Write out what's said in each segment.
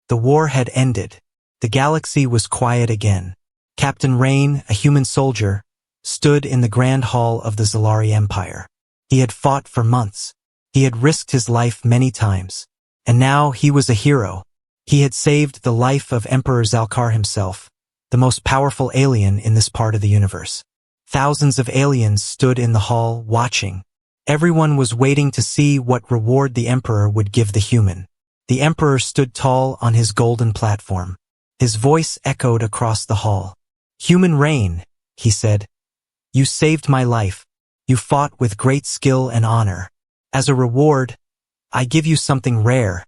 The war had ended. The galaxy was quiet again. Captain Rain, a human soldier, stood in the grand hall of the Zalari Empire. He had fought for months. He had risked his life many times. And now he was a hero. He had saved the life of Emperor Zalkar himself, the most powerful alien in this part of the universe. Thousands of aliens stood in the hall, watching. Everyone was waiting to see what reward the Emperor would give the human. The Emperor stood tall on his golden platform. His voice echoed across the hall. "Human Rain," he said, "you saved my life. You fought with great skill and honor. As a reward, I give you something rare,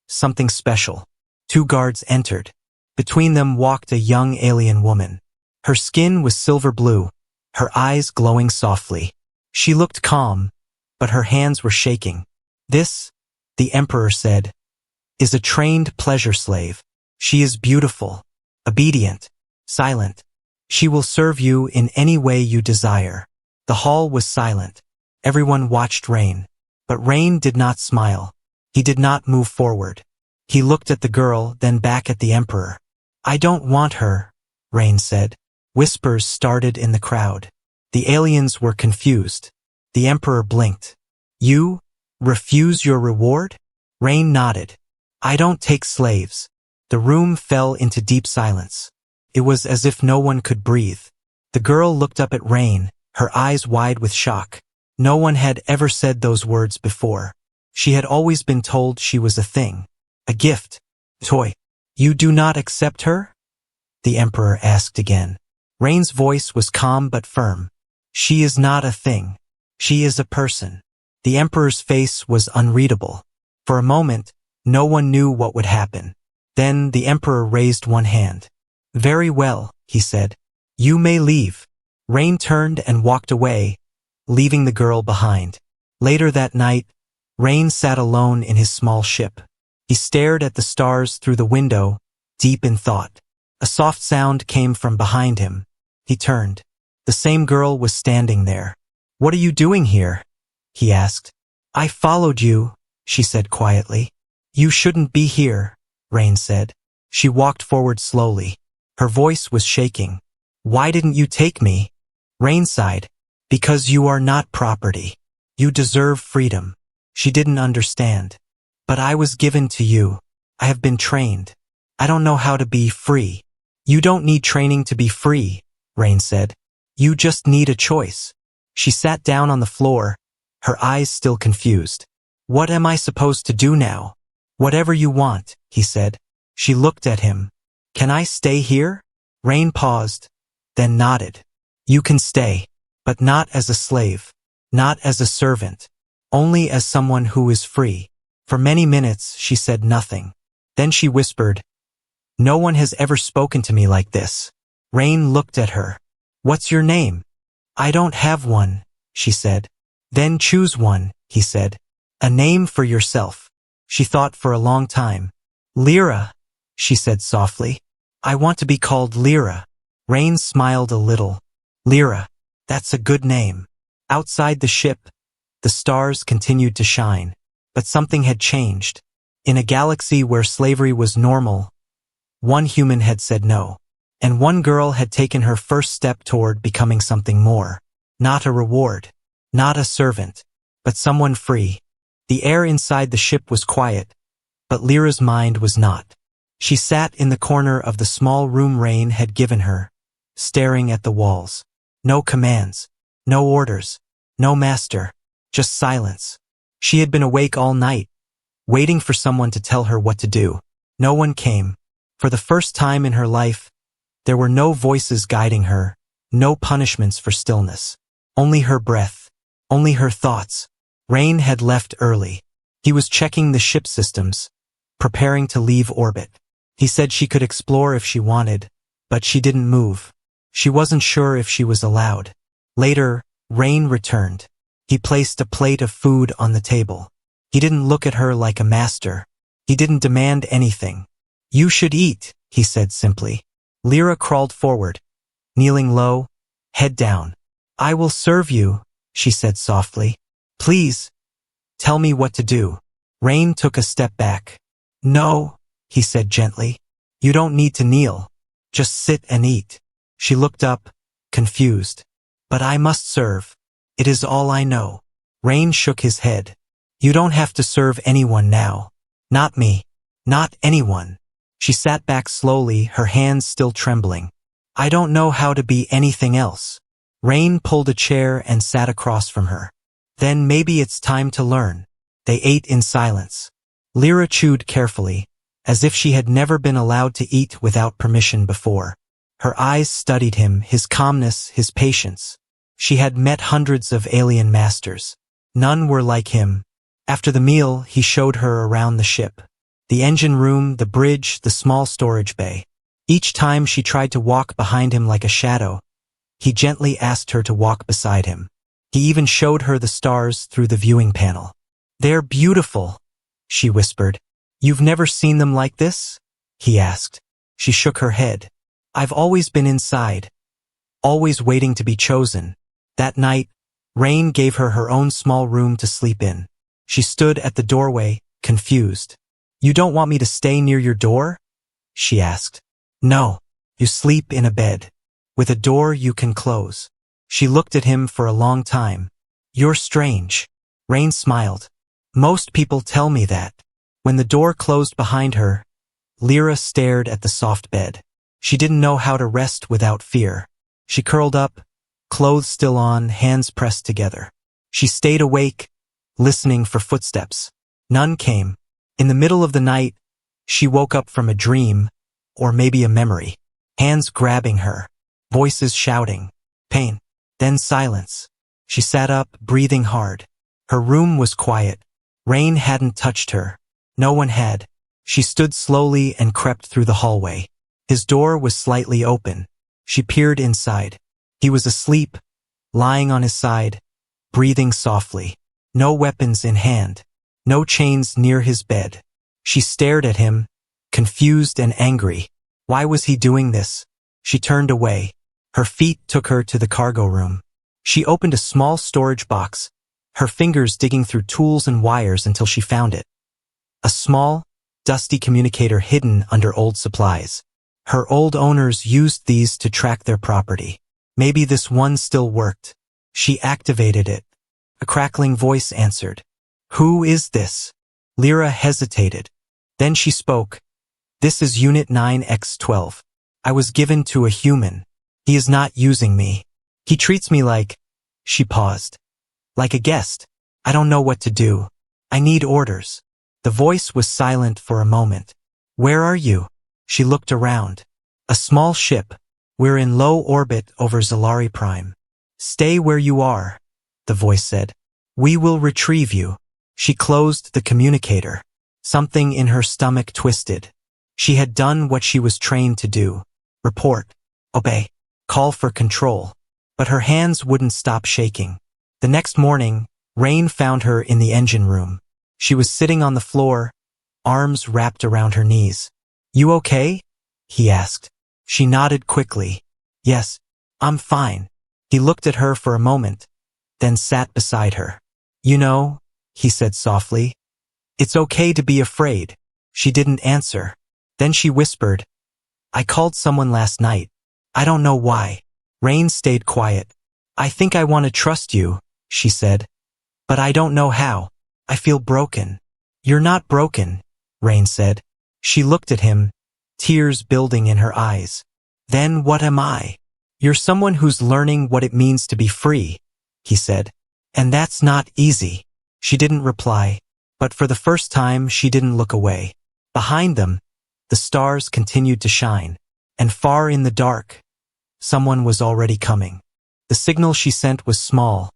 something special." 2 guards entered. Between them walked a young alien woman. Her skin was silver blue, her eyes glowing softly. She looked calm, but her hands were shaking. "This," the Emperor said, "is a trained pleasure slave. She is beautiful, obedient, silent. She will serve you in any way you desire." The hall was silent. Everyone watched Rain. But Rain did not smile. He did not move forward. He looked at the girl, then back at the Emperor. "I don't want her," Rain said. Whispers started in the crowd. The aliens were confused. The Emperor blinked. "You refuse your reward?" Rain nodded. "I don't take slaves." The room fell into deep silence. It was as if no one could breathe. The girl looked up at Rain, her eyes wide with shock. No one had ever said those words before. She had always been told she was a thing, a gift, toy. "You do not accept her?" the Emperor asked again. Rain's voice was calm but firm. "She is not a thing. She is a person." The Emperor's face was unreadable. For a moment, no one knew what would happen. Then the Emperor raised one hand. "Very well," he said. "You may leave." Rain turned and walked away, leaving the girl behind. Later that night, Rain sat alone in his small ship. He stared at the stars through the window, deep in thought. A soft sound came from behind him. He turned. The same girl was standing there. "What are you doing here?" he asked. "I followed you," she said quietly. "You shouldn't be here," Rain said. She walked forward slowly. Her voice was shaking. "Why didn't you take me?" Rain sighed. "Because you are not property. You deserve freedom." She didn't understand. "But I was given to you. I have been trained. I don't know how to be free." "You don't need training to be free," Rain said. "You just need a choice." She sat down on the floor, her eyes still confused. "What am I supposed to do now?" "Whatever you want," he said. She looked at him. "Can I stay here?" Rain paused, then nodded. "You can stay. But not as a slave, not as a servant, only as someone who is free." For many minutes she said nothing. Then she whispered, "No one has ever spoken to me like this." Rain looked at her. "What's your name?" "I don't have one," she said. "Then choose one," he said. "A name for yourself." She thought for a long time. "Lyra," she said softly. "I want to be called Lyra." Rain smiled a little. "Lyra. That's a good name." Outside the ship, the stars continued to shine. But something had changed. In a galaxy where slavery was normal, one human had said no. And one girl had taken her first step toward becoming something more. Not a reward, not a servant, but someone free. The air inside the ship was quiet, but Lyra's mind was not. She sat in the corner of the small room Rain had given her, staring at the walls. No commands, no orders, no master, just silence. She had been awake all night, waiting for someone to tell her what to do. No one came. For the first time in her life, there were no voices guiding her, no punishments for stillness. Only her breath, only her thoughts. Rain had left early. He was checking the ship systems, preparing to leave orbit. He said she could explore if she wanted, but she didn't move. She wasn't sure if she was allowed. Later, Rain returned. He placed a plate of food on the table. He didn't look at her like a master. He didn't demand anything. "You should eat," he said simply. Lyra crawled forward, kneeling low, head down. "I will serve you," she said softly. "Please, tell me what to do." Rain took a step back. "No," he said gently. You don't need to kneel. Just sit and eat. She looked up, confused. But I must serve. It is all I know. Rain shook his head. You don't have to serve anyone now. Not me. Not anyone. She sat back slowly, her hands still trembling. I don't know how to be anything else. Rain pulled a chair and sat across from her. Then maybe it's time to learn. They ate in silence. Lyra chewed carefully, as if she had never been allowed to eat without permission before. Her eyes studied him, his calmness, his patience. She had met hundreds of alien masters. None were like him. After the meal, he showed her around the ship. The engine room, the bridge, the small storage bay. Each time she tried to walk behind him like a shadow, he gently asked her to walk beside him. He even showed her the stars through the viewing panel. They're beautiful, she whispered. You've never seen them like this? He asked. She shook her head. I've always been inside, always waiting to be chosen. That night, Rain gave her her own small room to sleep in. She stood at the doorway, confused. You don't want me to stay near your door? She asked. No, you sleep in a bed. With a door you can close. She looked at him for a long time. You're strange. Rain smiled. Most people tell me that. When the door closed behind her, Lyra stared at the soft bed. She didn't know how to rest without fear. She curled up, clothes still on, hands pressed together. She stayed awake, listening for footsteps. None came. In the middle of the night, she woke up from a dream, or maybe a memory. Hands grabbing her, voices shouting, pain, then silence. She sat up, breathing hard. Her room was quiet. Rain hadn't touched her. No one had. She stood slowly and crept through the hallway. His door was slightly open. She peered inside. He was asleep, lying on his side, breathing softly. No weapons in hand. No chains near his bed. She stared at him, confused and angry. Why was he doing this? She turned away. Her feet took her to the cargo room. She opened a small storage box, her fingers digging through tools and wires until she found it. A small, dusty communicator hidden under old supplies. Her old owners used these to track their property. Maybe this one still worked. She activated it. A crackling voice answered. Who is this? Lyra hesitated. Then she spoke. This is Unit 9X12. I was given to a human. He is not using me. He treats me like... She paused. Like a guest. I don't know what to do. I need orders. The voice was silent for a moment. Where are you? She looked around. A small ship. We're in low orbit over Zalari Prime. Stay where you are, the voice said. We will retrieve you. She closed the communicator. Something in her stomach twisted. She had done what she was trained to do. Report. Obey. Call for control. But her hands wouldn't stop shaking. The next morning, Rain found her in the engine room. She was sitting on the floor, arms wrapped around her knees. You okay? He asked. She nodded quickly. Yes, I'm fine. He looked at her for a moment, then sat beside her. You know, he said softly, it's okay to be afraid. She didn't answer. Then she whispered, I called someone last night. I don't know why. Rain stayed quiet. I think I want to trust you, she said. But I don't know how. I feel broken. You're not broken, Rain said. She looked at him, tears building in her eyes. Then what am I? You're someone who's learning what it means to be free, he said. And that's not easy. She didn't reply, but for the first time she didn't look away. Behind them, the stars continued to shine, and far in the dark, someone was already coming. The signal she sent was small,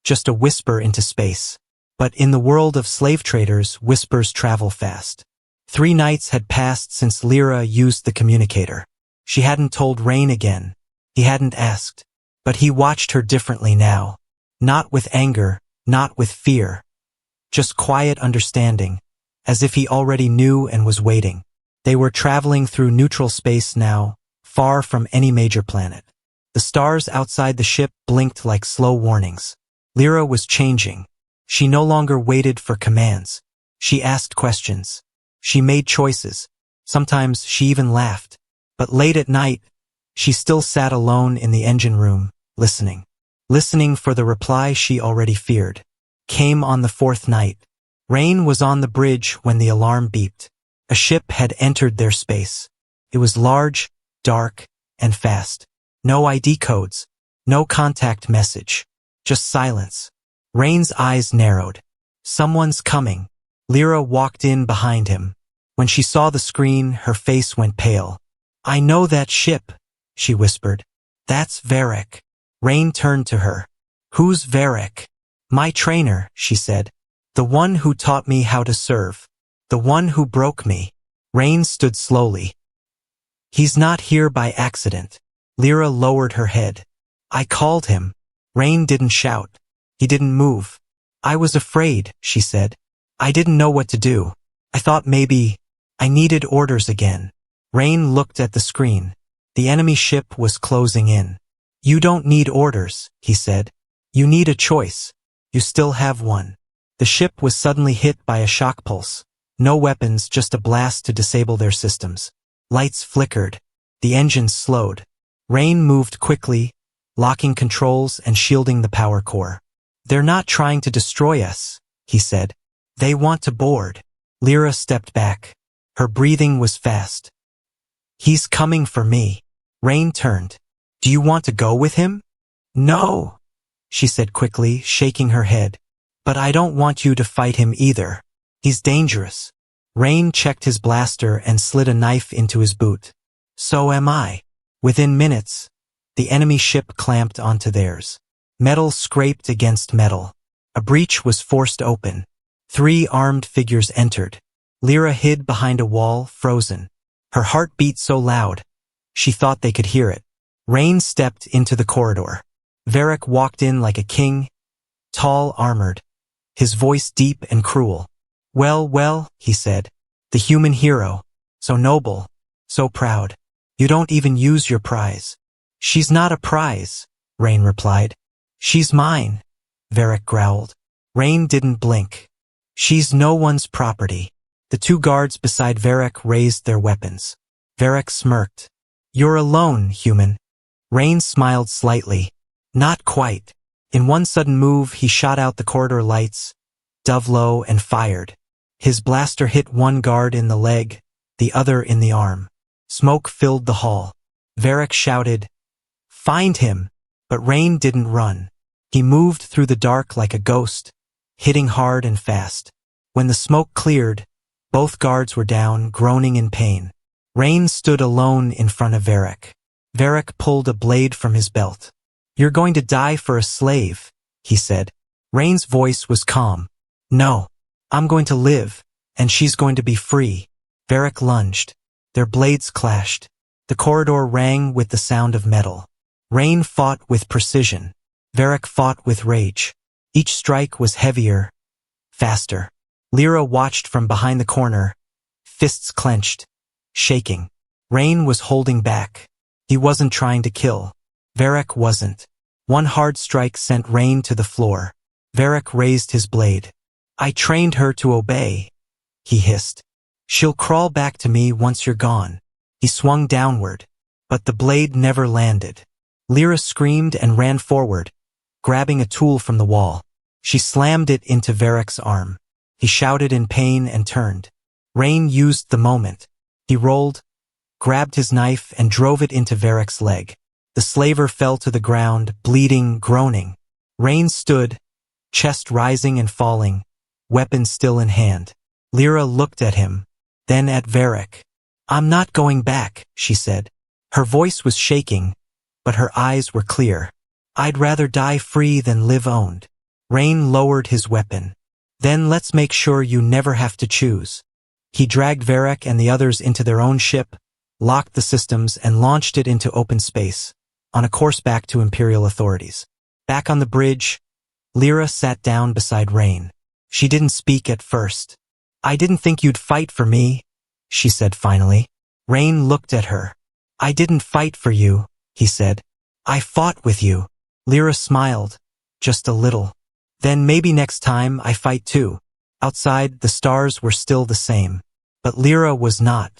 just a whisper into space. But in the world of slave traders, whispers travel fast. 3 nights had passed since Lyra used the communicator. She hadn't told Rain again. He hadn't asked. But he watched her differently now. Not with anger, not with fear. Just quiet understanding, as if he already knew and was waiting. They were traveling through neutral space now, far from any major planet. The stars outside the ship blinked like slow warnings. Lyra was changing. She no longer waited for commands. She asked questions. She made choices. Sometimes she even laughed. But late at night, she still sat alone in the engine room, listening. Listening for the reply she already feared. Came on the fourth night. Rain was on the bridge when the alarm beeped. A ship had entered their space. It was large, dark, and fast. No ID codes. No contact message. Just silence. Rain's eyes narrowed. Someone's coming. Lyra walked in behind him. When she saw the screen, her face went pale. I know that ship, she whispered. That's Varric. Rain turned to her. Who's Varric? My trainer, she said. The one who taught me how to serve. The one who broke me. Rain stood slowly. He's not here by accident. Lyra lowered her head. I called him. Rain didn't shout. He didn't move. I was afraid, she said. I didn't know what to do. I thought maybe I needed orders again. Rain looked at the screen. The enemy ship was closing in. You don't need orders, he said. You need a choice. You still have one. The ship was suddenly hit by a shock pulse. No weapons, just a blast to disable their systems. Lights flickered. The engines slowed. Rain moved quickly, locking controls and shielding the power core. They're not trying to destroy us, he said. They want to board. Lyra stepped back. Her breathing was fast. He's coming for me. Rain turned. Do you want to go with him? No, she said quickly, shaking her head. But I don't want you to fight him either. He's dangerous. Rain checked his blaster and slid a knife into his boot. So am I. Within minutes, the enemy ship clamped onto theirs. Metal scraped against metal. A breach was forced open. 3 armed figures entered. Lyra hid behind a wall, frozen. Her heart beat so loud, she thought they could hear it. Rain stepped into the corridor. Varric walked in like a king, tall, armored, his voice deep and cruel. Well, he said, the human hero, so noble, so proud. You don't even use your prize. She's not a prize, Rain replied. She's mine, Varric growled. Rain didn't blink. She's no one's property. The 2 guards beside Varric raised their weapons. Varric smirked. You're alone, human. Rain smiled slightly. Not quite. In one sudden move, he shot out the corridor lights, dove low, and fired. His blaster hit one guard in the leg, the other in the arm. Smoke filled the hall. Varric shouted, "Find him!" But Rain didn't run. He moved through the dark like a ghost, hitting hard and fast. When the smoke cleared, both guards were down, groaning in pain. Rain stood alone in front of Varric. Varric pulled a blade from his belt. "You're going to die for a slave," he said. Rain's voice was calm. "No, I'm going to live, and she's going to be free." Varric lunged. Their blades clashed. The corridor rang with the sound of metal. Rain fought with precision. Varric fought with rage. Each strike was heavier, faster. Lyra watched from behind the corner, fists clenched, shaking. Rain was holding back. He wasn't trying to kill. Varric wasn't. One hard strike sent Rain to the floor. Varric raised his blade. "I trained her to obey," he hissed. "She'll crawl back to me once you're gone." He swung downward, but the blade never landed. Lyra screamed and ran forward, grabbing a tool from the wall. She slammed it into Varric's arm. He shouted in pain and turned. Rain used the moment. He rolled, grabbed his knife, and drove it into Varric's leg. The slaver fell to the ground, bleeding, groaning. Rain stood, chest rising and falling, weapon still in hand. Lyra looked at him, then at Varric. "I'm not going back," she said. Her voice was shaking, but her eyes were clear. "I'd rather die free than live owned." Rain lowered his weapon. "Then let's make sure you never have to choose." He dragged Varric and the others into their own ship, locked the systems, and launched it into open space, on a course back to Imperial authorities. Back on the bridge, Lyra sat down beside Rain. She didn't speak at first. "I didn't think you'd fight for me," she said finally. Rain looked at her. "I didn't fight for you," he said. "I fought with you." Lyra smiled, just a little. "Then maybe next time I fight too." Outside, the stars were still the same. But Lyra was not.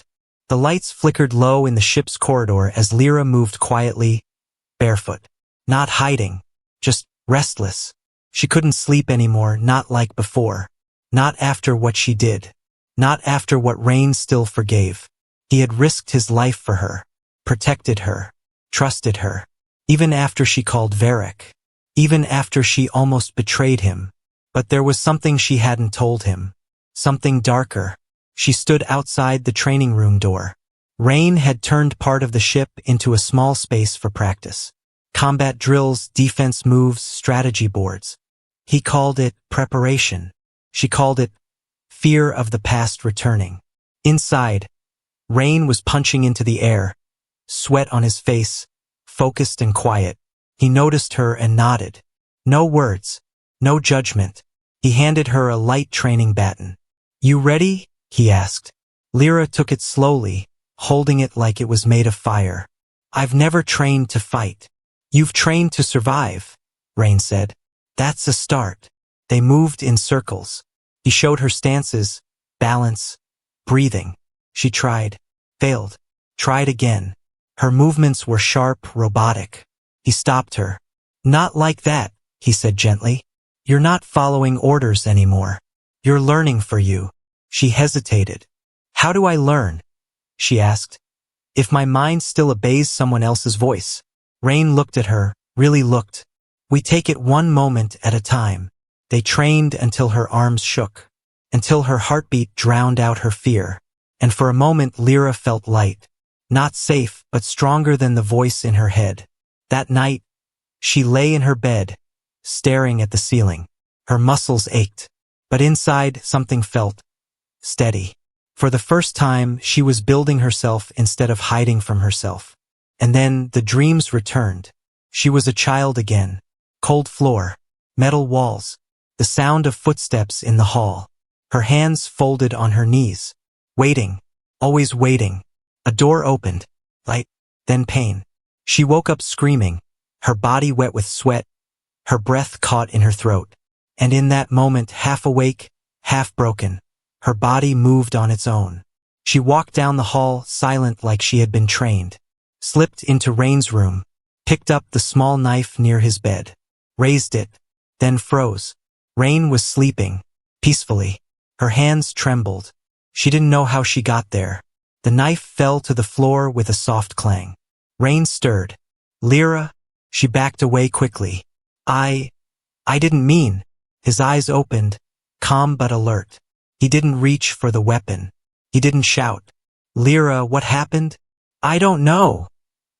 The lights flickered low in the ship's corridor as Lyra moved quietly, barefoot. Not hiding, just restless. She couldn't sleep anymore, not like before. Not after what she did. Not after what Rain still forgave. He had risked his life for her, protected her, trusted her. Even after she called Varric. Even after she almost betrayed him. But there was something she hadn't told him. Something darker. She stood outside the training room door. Rain had turned part of the ship into a small space for practice. Combat drills, defense moves, strategy boards. He called it preparation. She called it fear of the past returning. Inside, Rain was punching into the air, sweat on his face, focused and quiet. He noticed her and nodded. No words, no judgment. He handed her a light training baton. You ready? He asked. Lyra took it slowly, holding it like it was made of fire. I've never trained to fight. You've trained to survive, Rain said. That's a start. They moved in circles. He showed her stances, balance, breathing. She tried, failed, tried again. Her movements were sharp, robotic. He stopped her. Not like that, he said gently. You're not following orders anymore. You're learning for you. She hesitated. How do I learn? She asked. If my mind still obeys someone else's voice. Rain looked at her, really looked. We take it one moment at a time. They trained until her arms shook, until her heartbeat drowned out her fear. And for a moment Lyra felt light. Not safe, but stronger than the voice in her head. That night, she lay in her bed, staring at the ceiling. Her muscles ached, but inside something felt steady. For the first time, she was building herself instead of hiding from herself. And then the dreams returned. She was a child again. Cold floor, metal walls, the sound of footsteps in the hall. Her hands folded on her knees. Waiting, always waiting. A door opened. Light, then pain. She woke up screaming, her body wet with sweat, her breath caught in her throat. And in that moment, half awake, half broken, her body moved on its own. She walked down the hall, silent like she had been trained. Slipped into Rain's room, picked up the small knife near his bed, raised it, then froze. Rain was sleeping, peacefully. Her hands trembled. She didn't know how she got there. The knife fell to the floor with a soft clang. Rain stirred. Lyra, she backed away quickly. I didn't mean. His eyes opened, calm but alert. He didn't reach for the weapon. He didn't shout. Lyra, what happened? I don't know,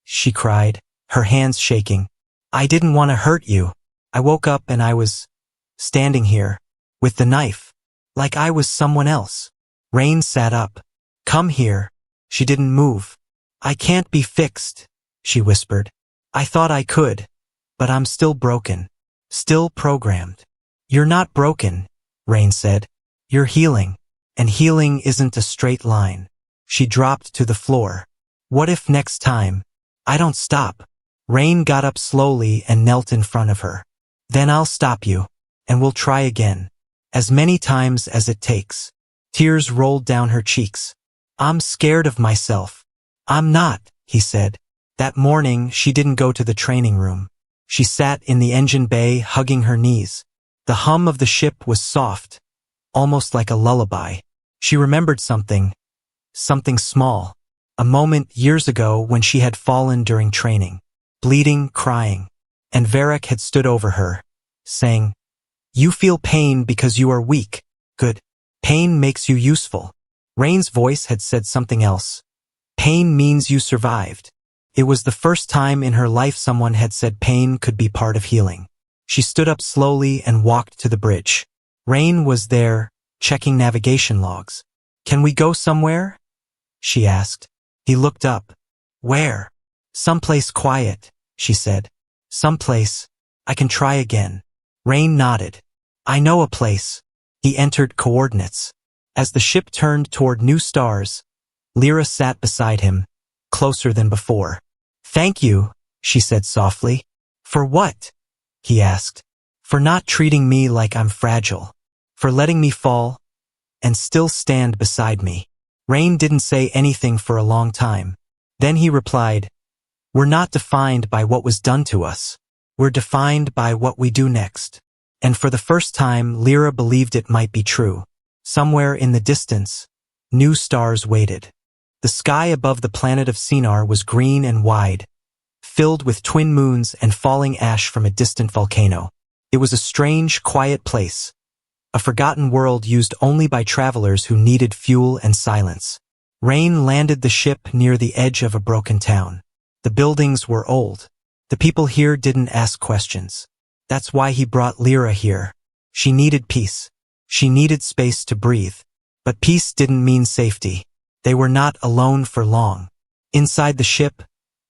she cried, her hands shaking. I didn't want to hurt you. I woke up and I was standing here, with the knife, like I was someone else. Rain sat up. Come here. She didn't move. I can't be fixed, she whispered. I thought I could, but I'm still broken, still programmed. You're not broken, Rain said. You're healing, and healing isn't a straight line. She dropped to the floor. What if next time? I don't stop. Rain got up slowly and knelt in front of her. Then I'll stop you, and we'll try again, as many times as it takes. Tears rolled down her cheeks. I'm scared of myself. I'm not, he said. That morning, she didn't go to the training room. She sat in the engine bay, hugging her knees. The hum of the ship was soft, almost like a lullaby. She remembered something small. A moment years ago when she had fallen during training, bleeding, crying, and Varric had stood over her, saying, You feel pain because you are weak. Good. Pain makes you useful. Rain's voice had said something else. Pain means you survived. It was the first time in her life someone had said pain could be part of healing. She stood up slowly and walked to the bridge. Rain was there, checking navigation logs. Can we go somewhere? She asked. He looked up. Where? Someplace quiet, she said. Someplace. I can try again. Rain nodded. I know a place. He entered coordinates. As the ship turned toward new stars, Lyra sat beside him, closer than before. Thank you, she said softly. For what? He asked. For not treating me like I'm fragile. For letting me fall, and still stand beside me. Rain didn't say anything for a long time. Then he replied, "We're not defined by what was done to us. We're defined by what we do next." And for the first time, Lyra believed it might be true. Somewhere in the distance, new stars waited. The sky above the planet of Sinar was green and wide, filled with twin moons and falling ash from a distant volcano. It was a strange, quiet place, a forgotten world used only by travelers who needed fuel and silence. Rain landed the ship near the edge of a broken town. The buildings were old. The people here didn't ask questions. That's why he brought Lyra here. She needed peace. She needed space to breathe. But peace didn't mean safety. They were not alone for long. Inside the ship,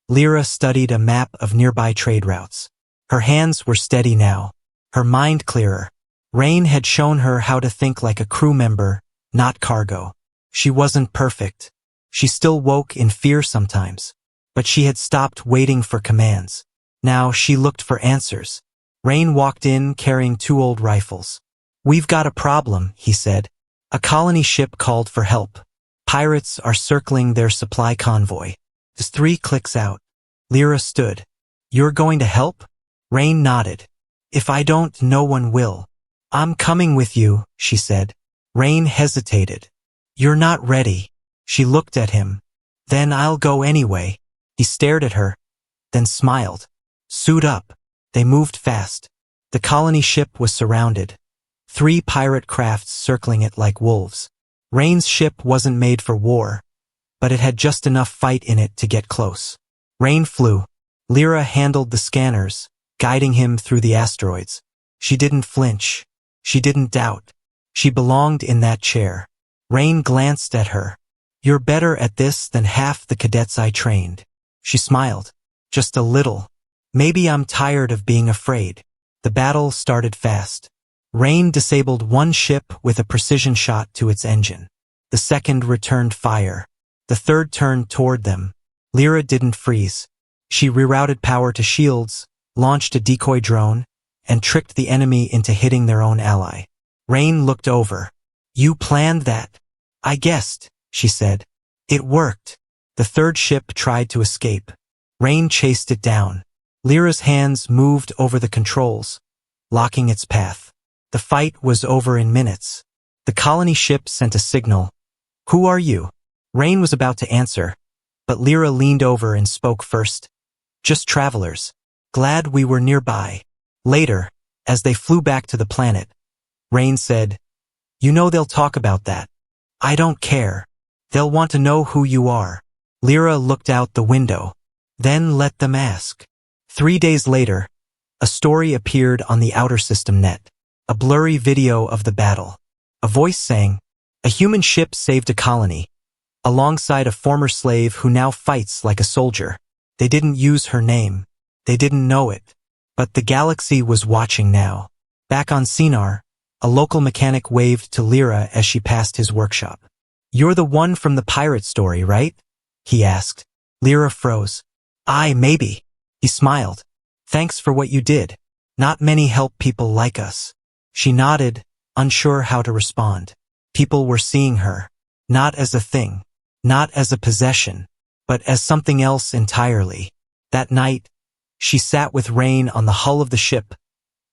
Lyra studied a map of nearby trade routes. Her hands were steady now, her mind clearer. Rain had shown her how to think like a crew member, not cargo. She wasn't perfect. She still woke in fear sometimes. But she had stopped waiting for commands. Now she looked for answers. Rain walked in carrying 2 old rifles. "We've got a problem," he said. "A colony ship called for help. Pirates are circling their supply convoy." Just 3 clicks out. Lyra stood. "You're going to help?" Rain nodded. "If I don't, no one will." "I'm coming with you," she said. Rain hesitated. "You're not ready." She looked at him. "Then I'll go anyway." He stared at her, then smiled. "Suit up." They moved fast. The colony ship was surrounded. 3 pirate crafts circling it like wolves. Rain's ship wasn't made for war, but it had just enough fight in it to get close. Rain flew. Lyra handled the scanners, guiding him through the asteroids. She didn't flinch. She didn't doubt. She belonged in that chair. Rain glanced at her. "You're better at this than half the cadets I trained." She smiled. "Just a little. Maybe I'm tired of being afraid." The battle started fast. Rain disabled 1 ship with a precision shot to its engine. The second returned fire. The third turned toward them. Lyra didn't freeze. She rerouted power to shields, launched a decoy drone, and tricked the enemy into hitting their own ally. Rain looked over. "You planned that?" "I guessed," she said. "It worked." The third ship tried to escape. Rain chased it down. Lyra's hands moved over the controls, locking its path. The fight was over in minutes. The colony ship sent a signal. "Who are you?" Rain was about to answer, but Lyra leaned over and spoke first. "Just travelers. Glad we were nearby." Later, as they flew back to the planet, Rain said, "You know they'll talk about that. I don't care. They'll want to know who you are." Lyra looked out the window. "Then let them ask." 3 days later, a story appeared on the Outer System net. A blurry video of the battle. A voice sang, "A human ship saved a colony, alongside a former slave who now fights like a soldier." They didn't use her name. They didn't know it. But the galaxy was watching now. Back on Sinar, a local mechanic waved to Lyra as she passed his workshop. "You're the one from the pirate story, right?" he asked. Lyra froze. Maybe." He smiled. "Thanks for what you did. Not many help people like us." She nodded, unsure how to respond. People were seeing her, not as a thing, not as a possession, but as something else entirely. That night, she sat with Rain on the hull of the ship,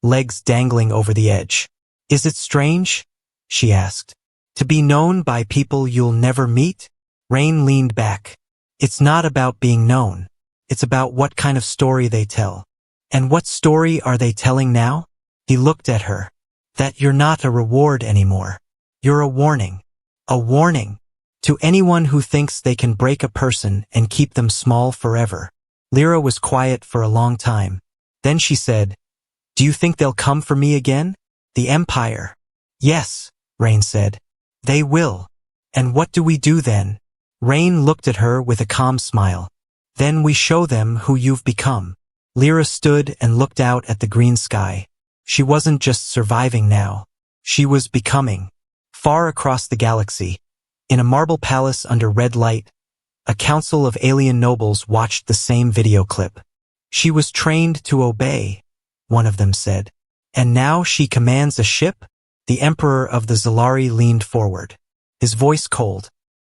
legs dangling over the edge. "Is it strange?" she asked. "To be known by people you'll never meet?" Rain leaned back. "It's not about being known. It's about what kind of story they tell." "And what story are they telling now?" He looked at her. "That you're not a reward anymore. You're a warning. A warning to anyone who thinks they can break a person and keep them small forever." Lyra was quiet for a long time. Then she said, "Do you think they'll come for me again?" "The Empire." "Yes," Rain said. "They will." "And what do we do then?" Rain looked at her with a calm smile. "Then we show them who you've become." Lyra stood and looked out at the green sky. She wasn't just surviving now. She was becoming. Far across the galaxy, in a marble palace under red light, a council of alien nobles watched the same video clip. "She was trained to obey," one of them said. "And now she commands a ship?" The Emperor of the Zalari leaned forward, his voice cold.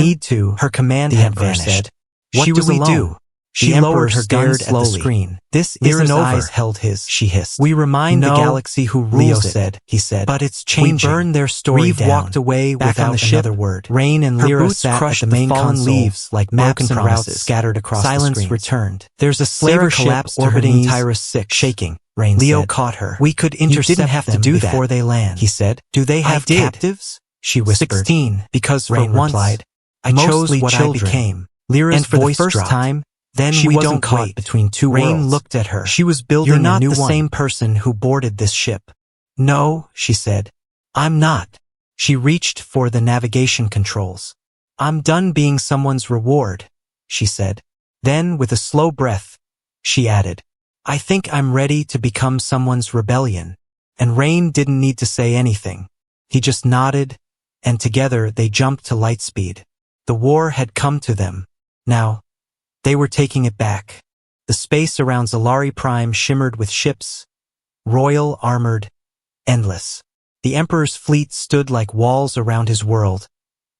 need to, her command the had Emperor vanished. said. What She do was we alone. do? She lowered her gun slowly. At the screen. This isn't over. Eyes held his. She hissed. We remind the galaxy who rules Leo said. He said. But it's changing. We burn their story Reeve down. walked away Back without on the ship, another word. Rain and Lyra sat crushed at the main fallen console, leaves like maps broken and routes promises scattered across the Silence screens. returned. There's a slaver ship orbiting Tyrus 6, shaking. Rain Leo said. Caught her. We could intercept You didn't have to them do before that, they land. he said. Do they have captives? She whispered. 16. Because for Rain once, replied. I chose what children. I became. Lyra's And for the voice first dropped. time, Then she we wasn't don't caught wait. between two Rain worlds. looked at her. She was building You're not a new the one. same person who boarded this ship. No, she said. I'm not. She reached for the navigation controls. I'm done being someone's reward, she said. Then, with a slow breath, she added, I think I'm ready to become someone's rebellion. And Rain didn't need to say anything. He just nodded, and together they jumped to light speed. The war had come to them. Now, they were taking it back. The space around Zalari Prime shimmered with ships, royal, armored, endless. The Emperor's fleet stood like walls around his world,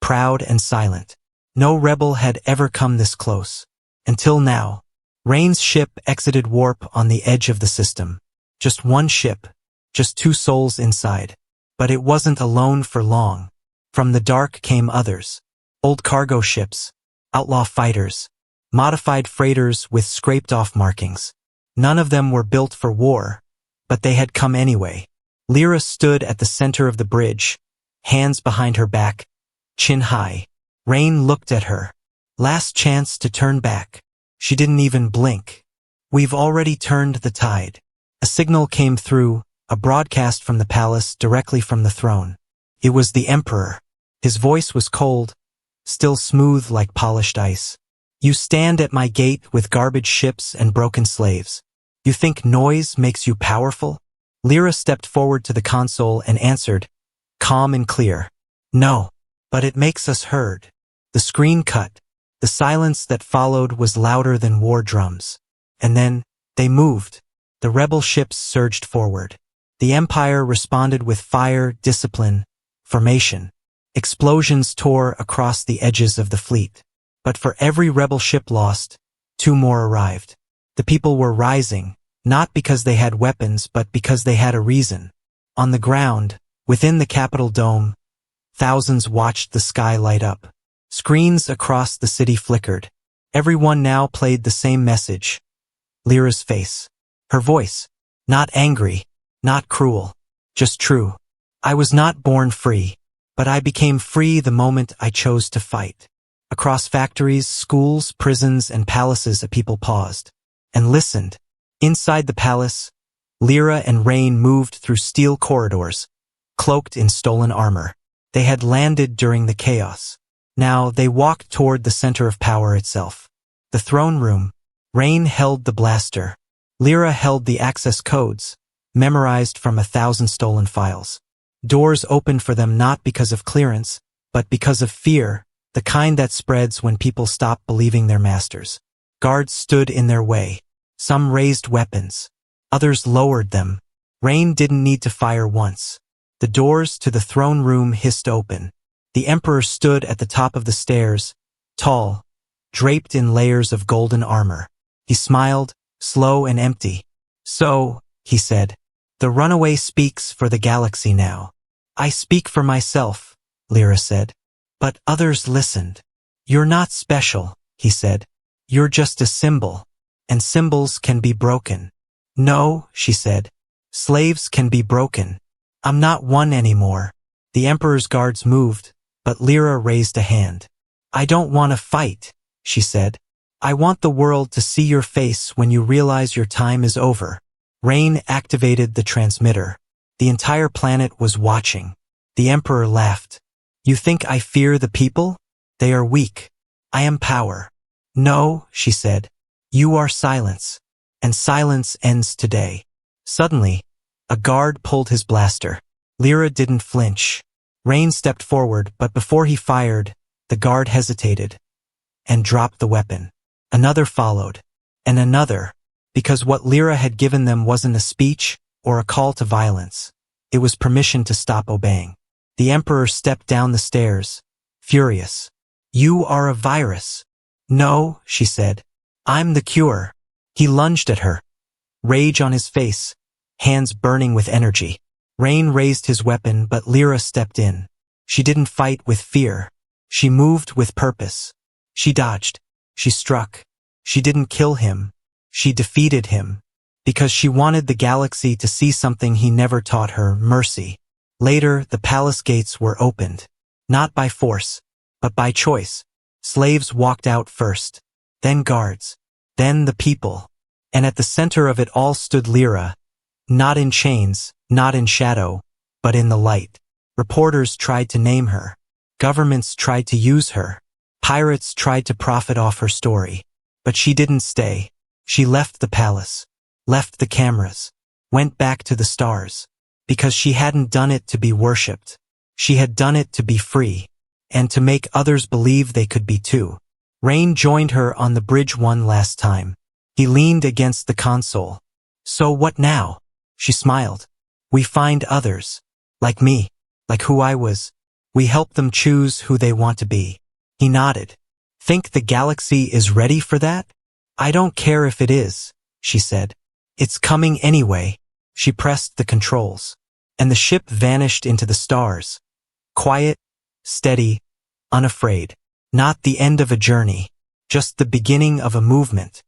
proud and silent. No rebel had ever come this close. Until now, Rain's ship exited warp on the edge of the system. Just one ship, just two souls inside. But it wasn't alone for long. From the dark came others. Old cargo ships, outlaw fighters, modified freighters with scraped-off markings. None of them were built for war, but they had come anyway. Lyra stood at the center of the bridge, hands behind her back, chin high. Rain looked at her. Last chance to turn back. She didn't even blink. We've already turned the tide. A signal came through, a broadcast from the palace directly from the throne. It was the Emperor. His voice was cold, still smooth like polished ice. You stand at my gate with garbage ships and broken slaves. You think noise makes you powerful? Lyra stepped forward to the console and answered, calm and clear. No, but it makes us heard. The screen cut. The silence that followed was louder than war drums. And then, they moved. The rebel ships surged forward. The Empire responded with fire, discipline, formation. Explosions tore across the edges of the fleet. But for every rebel ship lost, two more arrived. The people were rising, not because they had weapons but because they had a reason. On the ground, within the Capitol dome, thousands watched the sky light up. Screens across the city flickered. Everyone now played the same message. Lyra's face. Her voice. Not angry, not cruel, just true. I was not born free, but I became free the moment I chose to fight. Across factories, schools, prisons, and palaces, a people paused and listened. Inside the palace, Lyra and Rain moved through steel corridors, cloaked in stolen armor. They had landed during the chaos. Now they walked toward the center of power itself. The throne room. Rain held the blaster. Lyra held the access codes, memorized from 1,000 stolen files. Doors opened for them not because of clearance, but because of fear, the kind that spreads when people stop believing their masters. Guards stood in their way. Some raised weapons. Others lowered them. Rain didn't need to fire once. The doors to the throne room hissed open. The Emperor stood at the top of the stairs, tall, draped in layers of golden armor. He smiled, slow and empty. So, he said, the runaway speaks for the galaxy now. I speak for myself, Lyra said. But others listened. You're not special, he said. You're just a symbol. And symbols can be broken. No, she said. Slaves can be broken. I'm not one anymore. The Emperor's guards moved, but Lyra raised a hand. I don't want to fight, she said. I want the world to see your face when you realize your time is over. Rain activated the transmitter. The entire planet was watching. The Emperor laughed. You think I fear the people? They are weak. I am power. No, she said. You are silence. And silence ends today. Suddenly, a guard pulled his blaster. Lyra didn't flinch. Rain stepped forward, but before he fired, the guard hesitated and dropped the weapon. Another followed, and another, because what Lyra had given them wasn't a speech or a call to violence. It was permission to stop obeying. The Emperor stepped down the stairs, furious. You are a virus. No, she said. I'm the cure. He lunged at her, rage on his face, hands burning with energy. Rain raised his weapon, but Lyra stepped in. She didn't fight with fear. She moved with purpose. She dodged. She struck. She didn't kill him. She defeated him. Because she wanted the galaxy to see something he never taught her, mercy. Later, the palace gates were opened. Not by force, but by choice. Slaves walked out first. Then guards. Then the people. And at the center of it all stood Lyra. Not in chains, not in shadow, but in the light. Reporters tried to name her. Governments tried to use her. Pirates tried to profit off her story. But she didn't stay. She left the palace. Left the cameras. Went back to the stars. Because she hadn't done it to be worshipped. She had done it to be free. And to make others believe they could be too. Rain joined her on the bridge one last time. He leaned against the console. So what now? She smiled. We find others. Like me. Like who I was. We help them choose who they want to be. He nodded. Think the galaxy is ready for that? I don't care if it is, she said. It's coming anyway. She pressed the controls. And the ship vanished into the stars. Quiet, steady, unafraid. Not the end of a journey. Just the beginning of a movement.